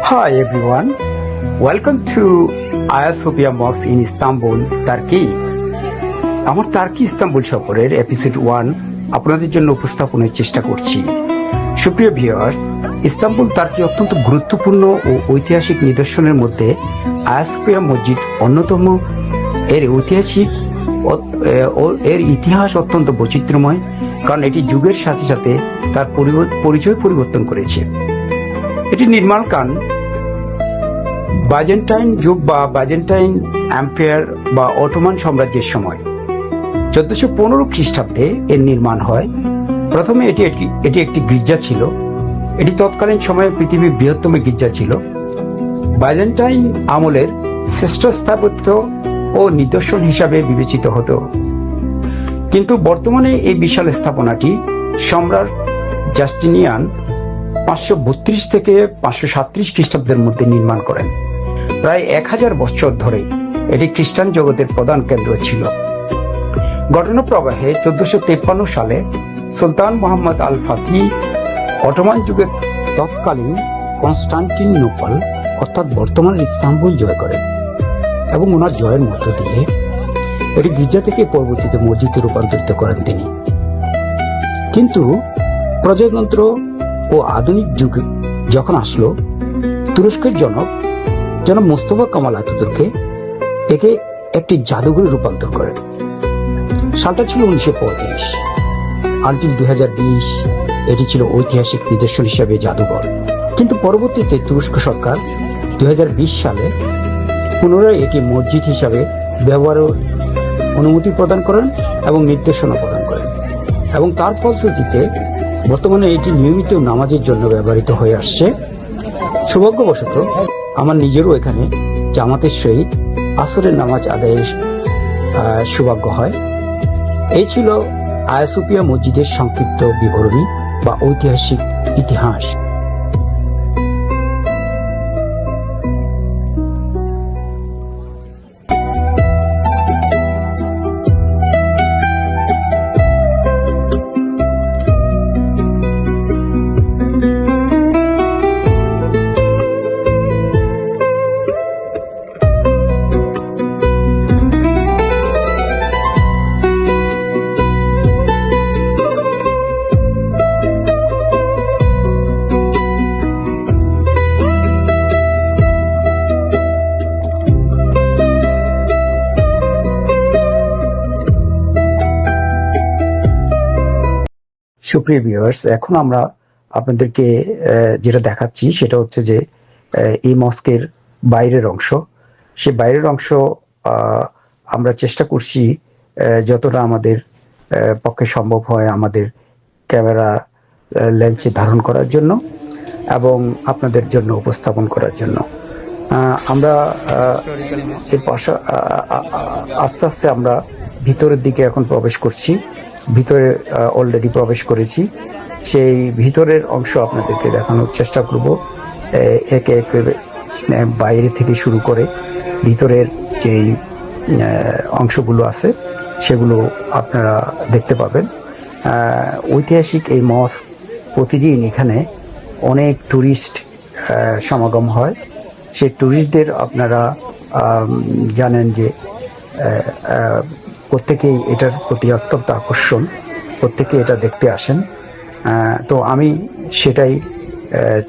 Hi everyone, welcome to Hagia Sophia Mosque in Istanbul, Turkey. আমার turkey Istanbul সফরের episode 1 আপনাদের জন্য উপস্থাপনের চেষ্টা করছি। সুপ্রিয় ভিউয়ার্স, ইস্তাম্বুল টার্কি অত্যন্ত গুরুত্বপূর্ণ ও ঐতিহাসিক নিদর্শনের মধ্যে হায়া সোফিয়া মসজিদ অন্যতম। এর ইতিহাস অত্যন্ত বৈচিত্র্যময়, কারণ এটি যুগের সাথে সাথে তার পরিচয় পরিবর্তন করেছে। এটি নির্মাণকাল বাইজেন্টাইন যুগ বা বাইজেন্টাইন এম্পায়ার বা অটোমান সাম্রাজ্যের সময় 1415 খ্রিস্টাব্দে এর নির্মাণ হয়। প্রথমে এটি একটি গির্জা ছিল। এটি তৎকালীন সময়ে পৃথিবীর বৃহত্তম গির্জা ছিল। বাইজেন্টাইন আমলের শ্রেষ্ঠ স্থাপত্য ও নিদর্শন হিসাবে বিবেচিত হতো। কিন্তু বর্তমানে এই বিশাল স্থাপনাটি সম্রাট জাস্টিনিয়ান 532 থেকে 537 খ্রিস্টাব্দের মধ্যে নির্মাণ করেন। প্রায় 1000 বছর ধরে এটি খ্রিস্টান জগতের প্রধান কেন্দ্র ছিল। ঘটনা প্রবাহে 1453 সালে সুলতান মোহাম্মদ আল ফাতিহ অটোমান যুগের তৎকালীন কনস্টান্টিনোপল অর্থাৎ বর্তমান ইস্তাম্বুল জয় করেন এবং ওনার জয়ের মধ্য দিয়ে এটি গির্জা থেকে পরবর্তীতে মসজিদে রূপান্তরিত করেন তিনি। কিন্তু প্রজাতন্ত্র ও আধুনিক যুগ যখন আসলো, তুরস্কের জনক মোস্তফা কামাল আতাতুর্ক একে একটি জাদুঘরে রূপান্তর করেন। সালটা ছিল 1935। আনটিল 2020 এটি ছিল ঐতিহাসিক নিদর্শন হিসাবে জাদুঘর। কিন্তু পরবর্তীতে তুরস্ক সরকার 2020 সালে পুনরায় এটি মসজিদ হিসাবে ব্যবহারের অনুমতি প্রদান করেন এবং নির্দেশনা প্রদান করেন, এবং তার ফলশ্রুতিতে বর্তমানে এটি নিয়মিত নামাজের জন্য ব্যবহৃত হয়ে আসছে। সৌভাগ্যবশত আমার নিজেরও এখানে জামাতের সহিত আসরের নামাজ আদায়ের সৌভাগ্য হয়। এই ছিল হায়া সোফিয়া মসজিদের সংক্ষিপ্ত বিবরণী বা ঐতিহাসিক ইতিহাস। সুপ্রিয় ভিউয়ার্স, এখন আমরা আপনাদেরকে যেটা দেখাচ্ছি সেটা হচ্ছে যে এই মস্কের বাইরের অংশ। সেই বাইরের অংশ আমরা চেষ্টা করছি যতটা আমাদের পক্ষে সম্ভব হয় আমাদের ক্যামেরা লেন্সে ধারণ করার জন্য এবং আপনাদের জন্য উপস্থাপন করার জন্য। আমরা এর পাশে আস্তে আস্তে আমরা ভিতরের দিকে এখন প্রবেশ করছি। ভিতরে অলরেডি প্রবেশ করেছি। সেই ভিতরের অংশ আপনাদেরকে দেখানোর চেষ্টা করব একে একে, বাইরে থেকে শুরু করে ভিতরের যেই অংশগুলো আছে সেগুলো আপনারা দেখতে পাবেন। ঐতিহাসিক এই মস্ক, প্রতিদিন এখানে অনেক ট্যুরিস্ট সমাগম হয়। সেই ট্যুরিস্টদের আপনারা জানেন যে প্রত্যেকেই এটার প্রতি অত্যন্ত আকর্ষণ, প্রত্যেকে এটা দেখতে আসেন। তো আমি সেটাই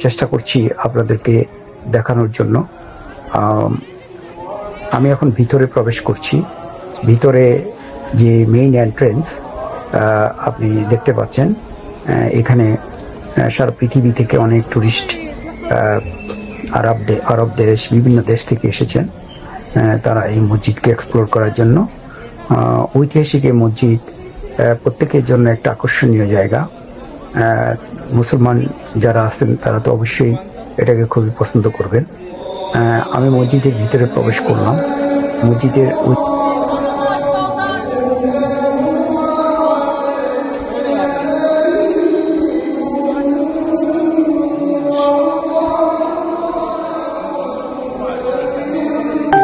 চেষ্টা করছি আপনাদেরকে দেখানোর জন্য। আমি এখন ভিতরে প্রবেশ করছি। ভিতরে যে মেইন এন্ট্রেন্স আপনি দেখতে পাচ্ছেন, এখানে সারা পৃথিবী থেকে অনেক টুরিস্ট আরব দেশ, বিভিন্ন দেশ থেকে এসেছেন তারা এই মসজিদকে এক্সপ্লোর করার জন্য। ঐতিহাসিক এই মসজিদ প্রত্যেকের জন্য একটা আকর্ষণীয় জায়গা। মুসলমান যারা আছেন তারা তো অবশ্যই এটাকে খুবই পছন্দ করবেন। আমি মসজিদের ভিতরে প্রবেশ করলাম। মসজিদের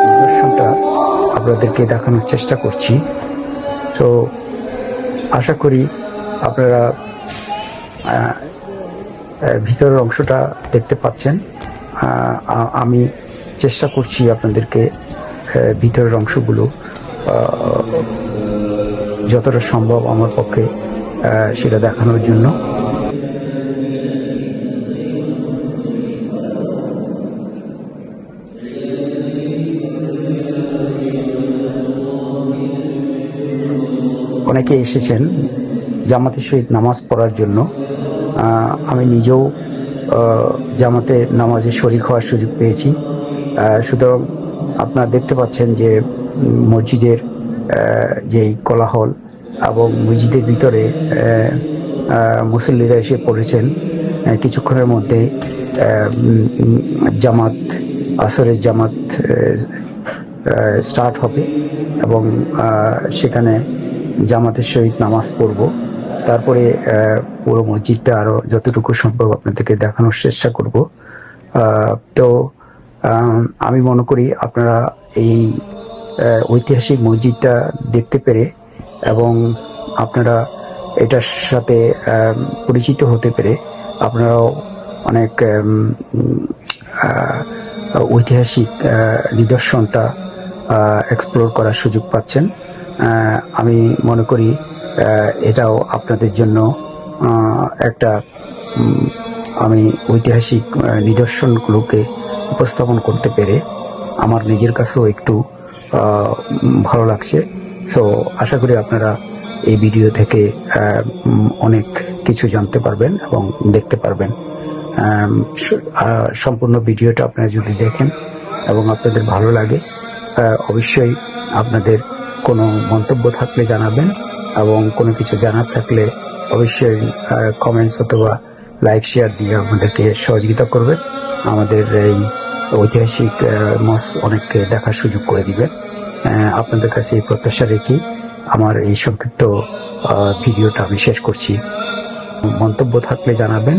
নিদর্শনটা আপনাদেরকে দেখানোর চেষ্টা করছি। তো আশা করি আপনারা ভিতরের অংশটা দেখতে পাচ্ছেন। আমি চেষ্টা করছি আপনাদেরকে ভিতরের অংশগুলো যতটা সম্ভব আমার পক্ষে সেটা দেখানোর জন্য। অনেকে এসেছেন জামাতের সহিত নামাজ পড়ার জন্য। আমি নিজেও জামাতে নামাজে শরীক হওয়ার সুযোগ পেয়েছি। সুতরাং আপনারা দেখতে পাচ্ছেন যে মসজিদের যেই কোলাহল এবং মসজিদের ভিতরে মুসল্লিরা এসে পড়েছেন। কিছুক্ষণের মধ্যে জামাত, আসরের জামাত স্টার্ট হবে এবং সেখানে জামাতের সহিত নামাজ পড়ব। তারপরে পুরো মসজিদটা আরো যতটুকু সম্ভব আপনাদেরকে দেখানোর চেষ্টা করব। তো আমি মনে করি আপনারা এই ঐতিহাসিক মসজিদটা দেখতে পেরে এবং আপনারা এটার সাথে পরিচিত হতে পেরে আপনারাও অনেক ঐতিহাসিক নিদর্শনটা এক্সপ্লোর করার সুযোগ পাচ্ছেন। আমি মনে করি এটাও আপনাদের জন্য একটা আমি ঐতিহাসিক নিদর্শনগুলোকে উপস্থাপন করতে পেরে আমার নিজের কাছেও একটু ভালো লাগছে। সো আশা করি আপনারা এই ভিডিও থেকে অনেক কিছু জানতে পারবেন এবং দেখতে পারবেন। সম্পূর্ণ ভিডিওটা আপনারা যদি দেখেন এবং আপনাদের ভালো লাগে, অবশ্যই আপনাদের কোনো মন্তব্য থাকলে জানাবেন এবং কোনো কিছু জানার থাকলে অবশ্যই কমেন্টস অথবা লাইক শেয়ার দিয়ে আমাদেরকে সহযোগিতা করবেন। আমাদের এই ঐতিহাসিক মসজিদ অনেককে দেখার সুযোগ করে দিবেন। আপনাদের কাছে এই প্রত্যাশা রেখে আমার এই সংক্ষিপ্ত ভিডিওটা আমি শেষ করছি। মন্তব্য থাকলে জানাবেন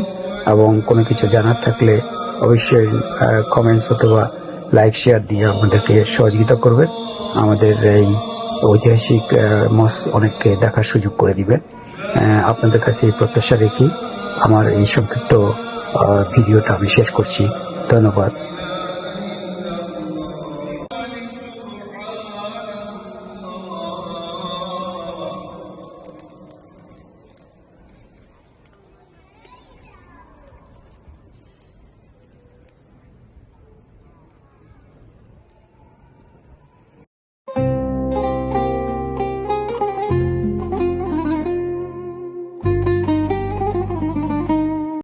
এবং কোনো কিছু জানার থাকলে অবশ্যই কমেন্টস অথবা লাইক শেয়ার দিয়ে আমাদেরকে সহযোগিতা করবেন। আমাদের এই ঐতিহাসিক মসজিদ অনেককে দেখার সুযোগ করে দিবেন। আপনাদের কাছে এই প্রত্যাশা রেখে আমার এই সংক্ষিপ্ত ভিডিওটা আমি শেষ করছি। ধন্যবাদ।